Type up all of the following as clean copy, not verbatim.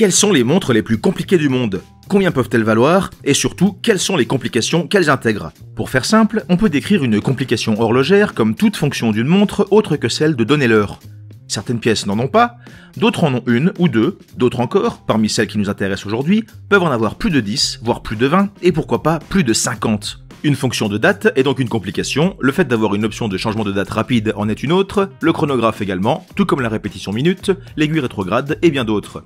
Quelles sont les montres les plus compliquées du monde? Combien peuvent-elles valoir? Et surtout, quelles sont les complications qu'elles intègrent? Pour faire simple, on peut décrire une complication horlogère comme toute fonction d'une montre autre que celle de donner l'heure. Certaines pièces n'en ont pas, d'autres en ont une ou deux, d'autres encore, parmi celles qui nous intéressent aujourd'hui, peuvent en avoir plus de 10, voire plus de 20, et pourquoi pas plus de 50. Une fonction de date est donc une complication, le fait d'avoir une option de changement de date rapide en est une autre, le chronographe également, tout comme la répétition minute, l'aiguille rétrograde et bien d'autres.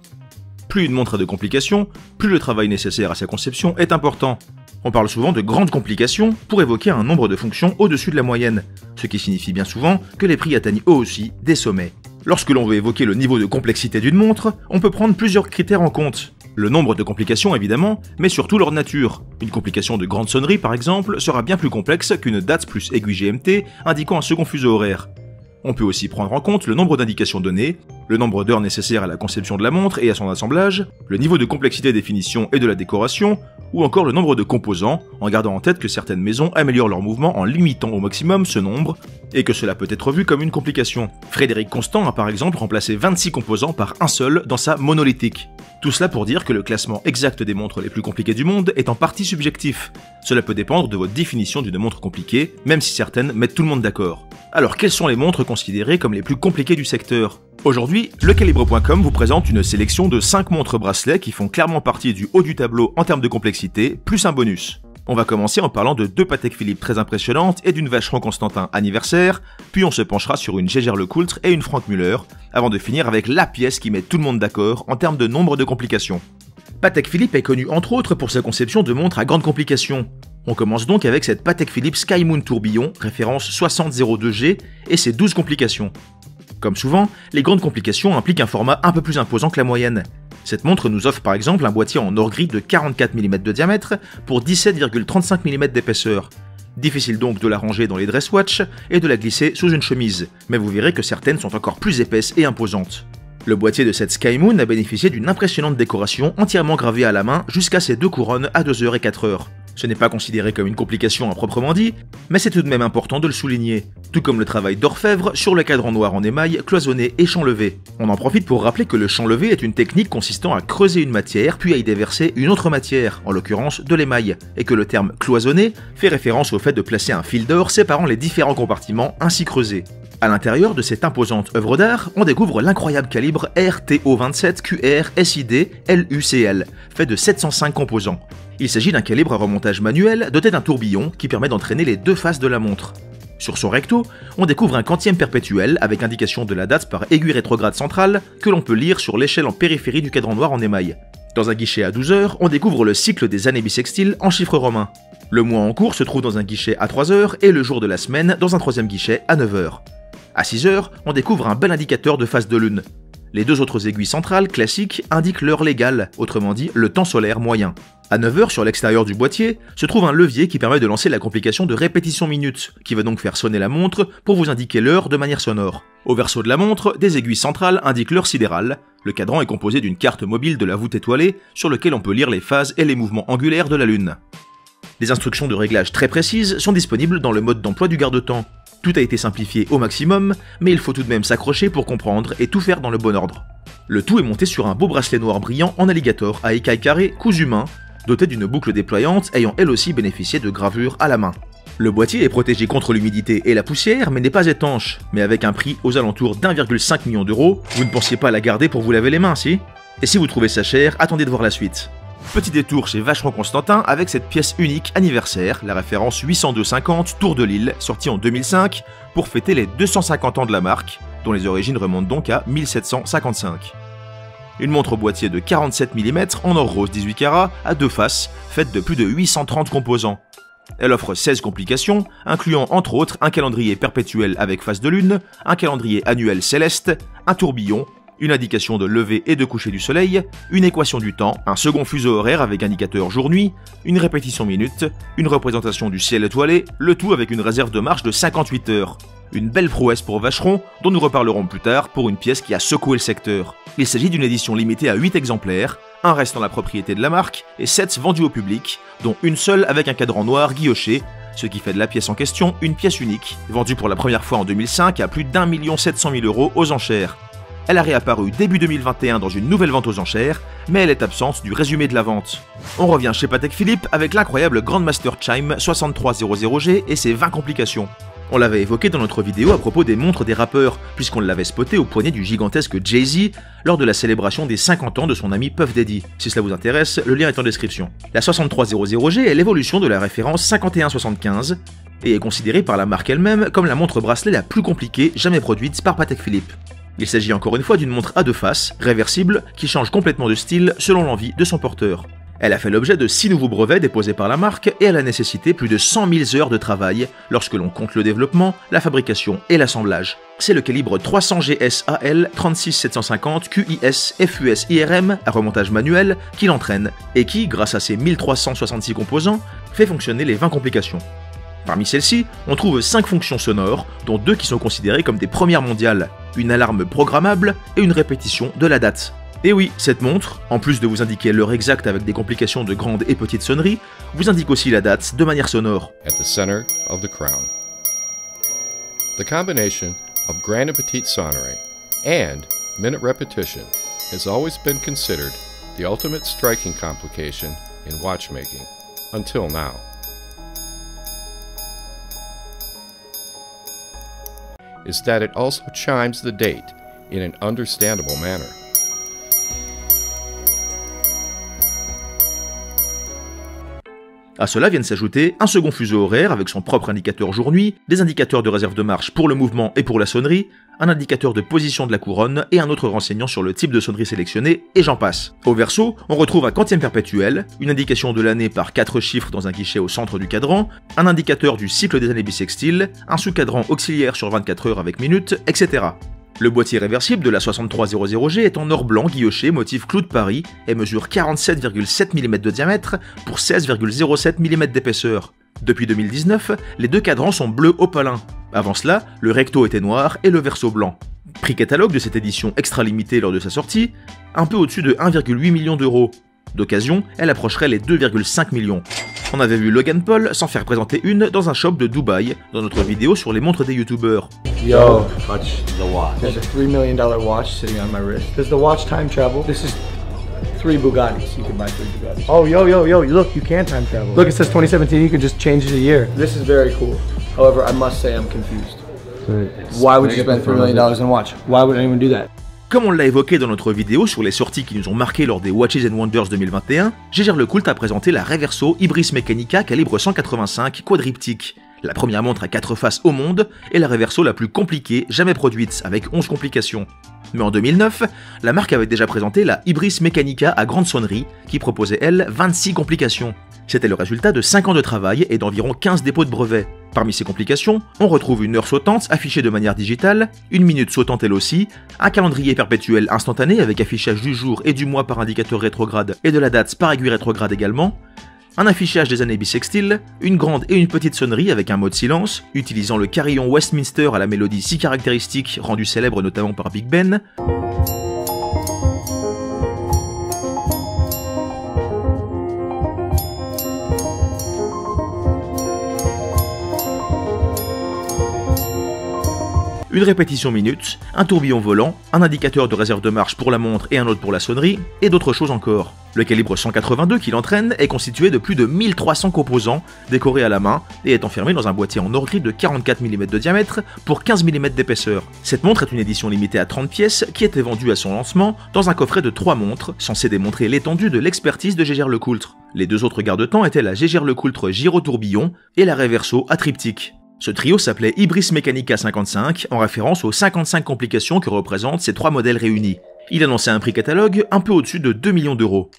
Plus une montre a de complications, plus le travail nécessaire à sa conception est important. On parle souvent de grandes complications pour évoquer un nombre de fonctions au-dessus de la moyenne, ce qui signifie bien souvent que les prix atteignent eux aussi des sommets. Lorsque l'on veut évoquer le niveau de complexité d'une montre, on peut prendre plusieurs critères en compte. Le nombre de complications évidemment, mais surtout leur nature. Une complication de grande sonnerie par exemple sera bien plus complexe qu'une date plus aiguille GMT indiquant un second fuseau horaire. On peut aussi prendre en compte le nombre d'indications données, le nombre d'heures nécessaires à la conception de la montre et à son assemblage, le niveau de complexité des finitions et de la décoration, ou encore le nombre de composants, en gardant en tête que certaines maisons améliorent leur mouvement en limitant au maximum ce nombre, et que cela peut être vu comme une complication. Frédéric Constant a par exemple remplacé 26 composants par un seul dans sa monolithique. Tout cela pour dire que le classement exact des montres les plus compliquées du monde est en partie subjectif. Cela peut dépendre de votre définition d'une montre compliquée, même si certaines mettent tout le monde d'accord. Alors quelles sont les montres considérées comme les plus compliquées du secteur? Aujourd'hui, lecalibre.com vous présente une sélection de 5 montres bracelets qui font clairement partie du haut du tableau en termes de complexité, plus un bonus. On va commencer en parlant de 2 Patek Philippe très impressionnantes et d'une Vacheron Constantin anniversaire, puis on se penchera sur une Jaeger-LeCoultre et une Franck Muller, avant de finir avec la pièce qui met tout le monde d'accord en termes de nombre de complications. Patek Philippe est connu entre autres pour sa conception de montres à grande complication. On commence donc avec cette Patek Philippe Sky Moon Tourbillon, référence 6002G, et ses 12 complications. Comme souvent, les grandes complications impliquent un format un peu plus imposant que la moyenne. Cette montre nous offre par exemple un boîtier en or gris de 44 mm de diamètre pour 17,35 mm d'épaisseur. Difficile donc de la ranger dans les dress watch et de la glisser sous une chemise, mais vous verrez que certaines sont encore plus épaisses et imposantes. Le boîtier de cette Sky Moon a bénéficié d'une impressionnante décoration entièrement gravée à la main jusqu'à ses 2 couronnes à 2h et 4h. Ce n'est pas considéré comme une complication à proprement dit, mais c'est tout de même important de le souligner, tout comme le travail d'orfèvre sur le cadran noir en émail, cloisonné et champ levé. On en profite pour rappeler que le champ levé est une technique consistant à creuser une matière puis à y déverser une autre matière, en l'occurrence de l'émail, et que le terme cloisonné fait référence au fait de placer un fil d'or séparant les différents compartiments ainsi creusés. À l'intérieur de cette imposante œuvre d'art, on découvre l'incroyable calibre RTO27 QR SID LUCL, fait de 705 composants. Il s'agit d'un calibre à remontage manuel doté d'un tourbillon qui permet d'entraîner les 2 faces de la montre. Sur son recto, on découvre un quantième perpétuel avec indication de la date par aiguille rétrograde centrale que l'on peut lire sur l'échelle en périphérie du cadran noir en émail. Dans un guichet à 12 heures, on découvre le cycle des années bissextiles en chiffres romains. Le mois en cours se trouve dans un guichet à 3 heures et le jour de la semaine dans un 3e guichet à 9 heures. À 6 heures, on découvre un bel indicateur de phase de lune. Les 2 autres aiguilles centrales, classiques, indiquent l'heure légale, autrement dit le temps solaire moyen. À 9 heures, sur l'extérieur du boîtier, se trouve un levier qui permet de lancer la complication de répétition minute, qui va donc faire sonner la montre pour vous indiquer l'heure de manière sonore. Au verso de la montre, des aiguilles centrales indiquent l'heure sidérale. Le cadran est composé d'une carte mobile de la voûte étoilée, sur lequel on peut lire les phases et les mouvements angulaires de la Lune. Des instructions de réglage très précises sont disponibles dans le mode d'emploi du garde-temps. Tout a été simplifié au maximum, mais il faut tout de même s'accrocher pour comprendre et tout faire dans le bon ordre. Le tout est monté sur un beau bracelet noir brillant en alligator à écailles carrées cousu main, doté d'une boucle déployante ayant elle aussi bénéficié de gravures à la main. Le boîtier est protégé contre l'humidité et la poussière, mais n'est pas étanche, mais avec un prix aux alentours d'1,5 million d'euros, vous ne pensiez pas la garder pour vous laver les mains, si? Et si vous trouvez ça cher, attendez de voir la suite. Petit détour chez Vacheron Constantin avec cette pièce unique anniversaire, la référence 80250 Tour de Lille, sortie en 2005, pour fêter les 250 ans de la marque, dont les origines remontent donc à 1755. Une montre au boîtier de 47 mm en or rose 18 carats à 2 faces, faite de plus de 830 composants. Elle offre 16 complications, incluant entre autres un calendrier perpétuel avec phase de lune, un calendrier annuel céleste, un tourbillon, une indication de lever et de coucher du soleil, une équation du temps, un second fuseau horaire avec indicateur jour-nuit, une répétition minute, une représentation du ciel étoilé, le tout avec une réserve de marche de 58 heures. Une belle prouesse pour Vacheron, dont nous reparlerons plus tard pour une pièce qui a secoué le secteur. Il s'agit d'une édition limitée à 8 exemplaires, un reste en la propriété de la marque et 7 vendus au public, dont une seule avec un cadran noir guilloché, ce qui fait de la pièce en question une pièce unique, vendue pour la première fois en 2005 à plus d'1 700 000 € aux enchères. Elle a réapparu début 2021 dans une nouvelle vente aux enchères, mais elle est absente du résumé de la vente. On revient chez Patek Philippe avec l'incroyable Grandmaster Chime 6300G et ses 20 complications. On l'avait évoqué dans notre vidéo à propos des montres des rappeurs, puisqu'on l'avait spoté au poignet du gigantesque Jay-Z lors de la célébration des 50 ans de son ami Puff Daddy. Si cela vous intéresse, le lien est en description. La 6300G est l'évolution de la référence 5175 et est considérée par la marque elle-même comme la montre bracelet la plus compliquée jamais produite par Patek Philippe. Il s'agit encore une fois d'une montre à deux faces, réversible, qui change complètement de style selon l'envie de son porteur. Elle a fait l'objet de 6 nouveaux brevets déposés par la marque et elle a nécessité plus de 100 000 heures de travail lorsque l'on compte le développement, la fabrication et l'assemblage. C'est le calibre 300 GS-AL 36750 QIS FUS IRM à remontage manuel qui l'entraîne et qui, grâce à ses 1366 composants, fait fonctionner les 20 complications. Parmi celles-ci, on trouve 5 fonctions sonores, dont 2 qui sont considérées comme des premières mondiales, une alarme programmable et une répétition de la date. Et oui, cette montre, en plus de vous indiquer l'heure exacte avec des complications de grandes et petites sonneries, vous indique aussi la date de manière sonore. At the center of the crown. The combination of grand and petite sonnerie and minute repetition has always been considered the ultimate striking complication in watchmaking, until now. Is that it also chimes the date in an understandable manner. À cela viennent s'ajouter un second fuseau horaire avec son propre indicateur jour-nuit, des indicateurs de réserve de marche pour le mouvement et pour la sonnerie, un indicateur de position de la couronne et un autre renseignant sur le type de sonnerie sélectionnée, et j'en passe. Au verso, on retrouve un quantième perpétuel, une indication de l'année par 4 chiffres dans un guichet au centre du cadran, un indicateur du cycle des années bissextiles, un sous-cadran auxiliaire sur 24 heures avec minutes, etc. Le boîtier réversible de la 6300G est en or blanc guilloché motif clou de Paris et mesure 47,7 mm de diamètre pour 16,07 mm d'épaisseur. Depuis 2019, les deux cadrans sont bleu opalin. Avant cela, le recto était noir et le verso blanc. Prix catalogue de cette édition extra limitée lors de sa sortie, un peu au-dessus de 1,8 million d'euros. D'occasion, elle approcherait les 2,5 millions. On avait vu Logan Paul s'en faire présenter une dans un shop de Dubaï, dans notre vidéo sur les montres des youtubeurs. Yo, touch the watch. There's a $3 million watch sitting on my wrist. Does the watch time travel? This is 3 Bugattis. You can buy 3 Bugattis. Oh, yo, look, you can time travel. Look, it says 2017, you can just change the year. This is very cool. However, I must say I'm confused. Why would you spend $3 million on a watch? Why would anyone do that? Comme on l'a évoqué dans notre vidéo sur les sorties qui nous ont marqué lors des Watches and Wonders 2021, Jaeger-LeCoultre a présenté la Reverso Ibris Mechanica calibre 185 quadriptyque, la première montre à 4 faces au monde et la Reverso la plus compliquée jamais produite, avec 11 complications. Mais en 2009, la marque avait déjà présenté la Ibris Mechanica à grande sonnerie, qui proposait elle 26 complications. C'était le résultat de 5 ans de travail et d'environ 15 dépôts de brevets. Parmi ces complications, on retrouve une heure sautante affichée de manière digitale, une minute sautante elle aussi, un calendrier perpétuel instantané avec affichage du jour et du mois par indicateur rétrograde et de la date par aiguille rétrograde également, un affichage des années bissextiles, une grande et une petite sonnerie avec un mode silence, utilisant le carillon Westminster à la mélodie si caractéristique rendue célèbre notamment par Big Ben, une répétition minute, un tourbillon volant, un indicateur de réserve de marche pour la montre et un autre pour la sonnerie, et d'autres choses encore. Le calibre 182 qui l'entraîne est constitué de plus de 1300 composants, décorés à la main, et est enfermé dans un boîtier en or gris de 44 mm de diamètre pour 15 mm d'épaisseur. Cette montre est une édition limitée à 30 pièces qui était vendue à son lancement dans un coffret de 3 montres, censé démontrer l'étendue de l'expertise de Jaeger-LeCoultre. Les deux autres garde-temps étaient la Jaeger-LeCoultre Giro-tourbillon et la Reverso à triptyque. Ce trio s'appelait Ibris Mechanica 55, en référence aux 55 complications que représentent ces 3 modèles réunis. Il annonçait un prix catalogue un peu au-dessus de 2 millions d'euros.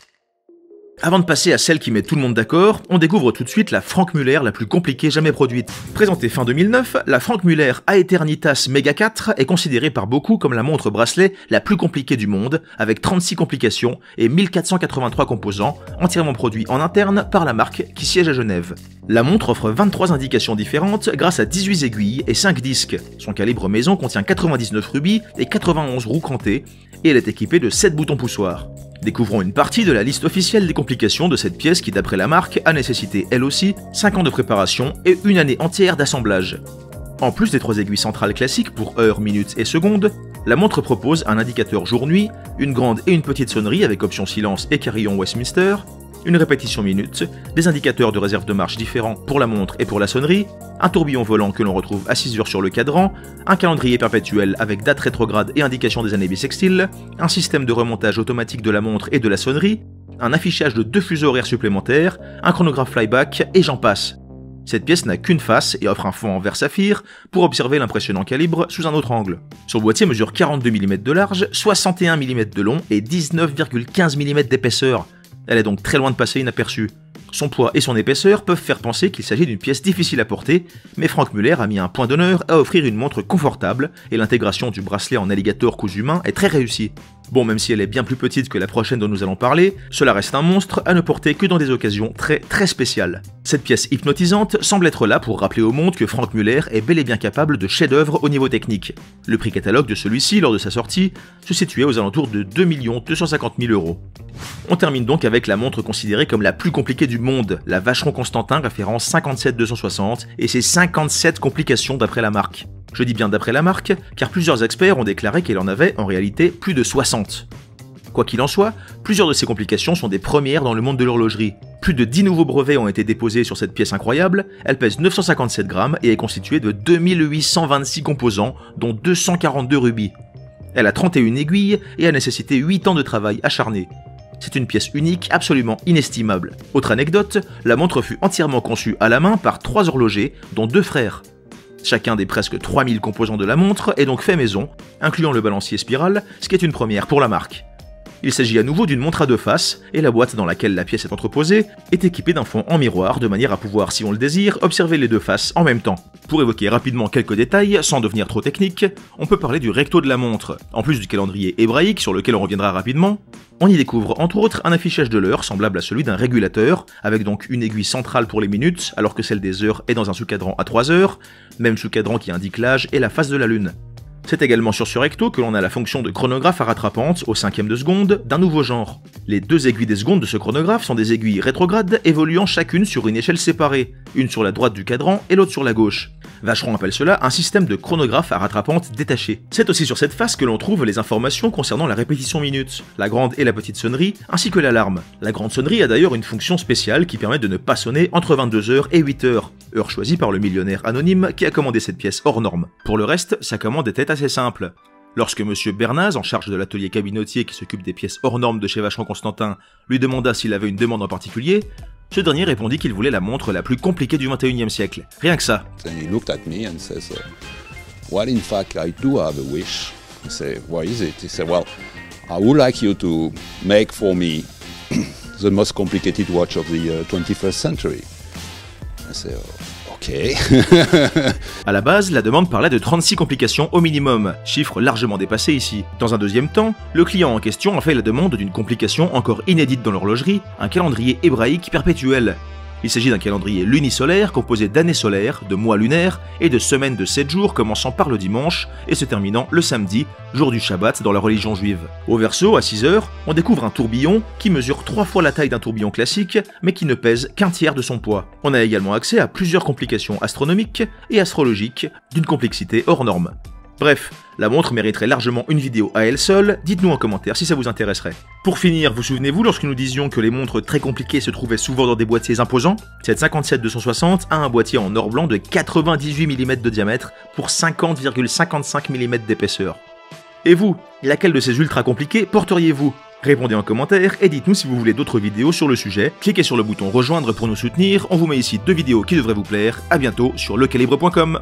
Avant de passer à celle qui met tout le monde d'accord, on découvre tout de suite la Franck Muller la plus compliquée jamais produite. Présentée fin 2009, la Franck Muller Aeternitas Mega 4 est considérée par beaucoup comme la montre bracelet la plus compliquée du monde, avec 36 complications et 1483 composants, entièrement produits en interne par la marque qui siège à Genève. La montre offre 23 indications différentes grâce à 18 aiguilles et 5 disques. Son calibre maison contient 99 rubis et 91 roues crantées, et elle est équipée de 7 boutons poussoirs. Découvrons une partie de la liste officielle des complications de cette pièce qui, d'après la marque, a nécessité elle aussi 5 ans de préparation et une année entière d'assemblage. En plus des 3 aiguilles centrales classiques pour heure, minute et seconde, La montre propose un indicateur jour-nuit, une grande et une petite sonnerie avec option silence et carillon Westminster, une répétition minute, des indicateurs de réserve de marche différents pour la montre et pour la sonnerie, un tourbillon volant que l'on retrouve à 6 heures sur le cadran, un calendrier perpétuel avec date rétrograde et indication des années bissextiles, un système de remontage automatique de la montre et de la sonnerie, un affichage de 2 fuseaux horaires supplémentaires, un chronographe flyback et j'en passe. Cette pièce n'a qu'une face et offre un fond en verre saphir pour observer l'impressionnant calibre sous un autre angle. Son boîtier mesure 42 mm de large, 61 mm de long et 19,15 mm d'épaisseur. Elle est donc très loin de passer inaperçue. Son poids et son épaisseur peuvent faire penser qu'il s'agit d'une pièce difficile à porter, mais Franck Muller a mis un point d'honneur à offrir une montre confortable et l'intégration du bracelet en alligator cousu main est très réussie. Bon, même si elle est bien plus petite que la prochaine dont nous allons parler, cela reste un monstre à ne porter que dans des occasions très spéciales. Cette pièce hypnotisante semble être là pour rappeler au monde que Franck Muller est bel et bien capable de chefs-d'œuvre au niveau technique. Le prix catalogue de celui-ci lors de sa sortie se situait aux alentours de 2 250 000 €. On termine donc avec la montre considérée comme la plus compliquée du monde, la Vacheron Constantin référence 57260 et ses 57 complications d'après la marque. Je dis bien d'après la marque, car plusieurs experts ont déclaré qu'elle en avait en réalité plus de 60. Quoi qu'il en soit, plusieurs de ces complications sont des premières dans le monde de l'horlogerie. Plus de 10 nouveaux brevets ont été déposés sur cette pièce incroyable, elle pèse 957 grammes et est constituée de 2826 composants, dont 242 rubis. Elle a 31 aiguilles et a nécessité 8 ans de travail acharné. C'est une pièce unique, absolument inestimable. Autre anecdote, la montre fut entièrement conçue à la main par 3 horlogers, dont 2 frères. Chacun des presque 3000 composants de la montre est donc fait maison, incluant le balancier spirale, ce qui est une première pour la marque. Il s'agit à nouveau d'une montre à 2 faces, et la boîte dans laquelle la pièce est entreposée est équipée d'un fond en miroir, de manière à pouvoir, si on le désire, observer les 2 faces en même temps. Pour évoquer rapidement quelques détails, sans devenir trop technique, on peut parler du recto de la montre. En plus du calendrier hébraïque, sur lequel on reviendra rapidement, on y découvre entre autres un affichage de l'heure semblable à celui d'un régulateur, avec donc une aiguille centrale pour les minutes, alors que celle des heures est dans un sous-cadran à 3 heures, même sous-cadran qui indique l'âge et la phase de la lune. C'est également sur ce recto que l'on a la fonction de chronographe à rattrapante au 5e de seconde d'un nouveau genre. Les 2 aiguilles des secondes de ce chronographe sont des aiguilles rétrogrades évoluant chacune sur une échelle séparée, une sur la droite du cadran et l'autre sur la gauche. Vacheron appelle cela un système de chronographe à rattrapante détaché. C'est aussi sur cette face que l'on trouve les informations concernant la répétition minute, la grande et la petite sonnerie, ainsi que l'alarme. La grande sonnerie a d'ailleurs une fonction spéciale qui permet de ne pas sonner entre 22h et 8h, heure choisie par le millionnaire anonyme qui a commandé cette pièce hors norme. Pour le reste, sa commande était assez simple. Lorsque M. Bernaz, en charge de l'atelier cabinotier qui s'occupe des pièces hors normes de chez Vacheron Constantin, lui demanda s'il avait une demande en particulier, ce dernier répondit qu'il voulait la montre la plus compliquée du 21e siècle. Rien que ça. Then he looked at me and says, well, in fact, I do have a wish. I say, what is it? He said, well, I would like you to make for me the most complicated watch of the 21st century. I say, ok. À la base, la demande parlait de 36 complications au minimum, chiffre largement dépassé ici. Dans un deuxième temps, le client en question a fait la demande d'une complication encore inédite dans l'horlogerie, un calendrier hébraïque perpétuel. Il s'agit d'un calendrier lunisolaire composé d'années solaires, de mois lunaires et de semaines de 7 jours commençant par le dimanche et se terminant le samedi, jour du Shabbat dans la religion juive. Au verso, à 6 heures, on découvre un tourbillon qui mesure 3 fois la taille d'un tourbillon classique, mais qui ne pèse qu'un tiers de son poids. On a également accès à plusieurs complications astronomiques et astrologiques d'une complexité hors norme. Bref, la montre mériterait largement une vidéo à elle seule, dites-nous en commentaire si ça vous intéresserait. Pour finir, vous souvenez-vous lorsque nous disions que les montres très compliquées se trouvaient souvent dans des boîtiers imposants? Cette 57-260 a un boîtier en or blanc de 98 mm de diamètre pour 50,55 mm d'épaisseur. Et vous, laquelle de ces ultra compliquées porteriez-vous? Répondez en commentaire et dites-nous si vous voulez d'autres vidéos sur le sujet. Cliquez sur le bouton rejoindre pour nous soutenir, on vous met ici 2 vidéos qui devraient vous plaire. À bientôt sur lecalibre.com.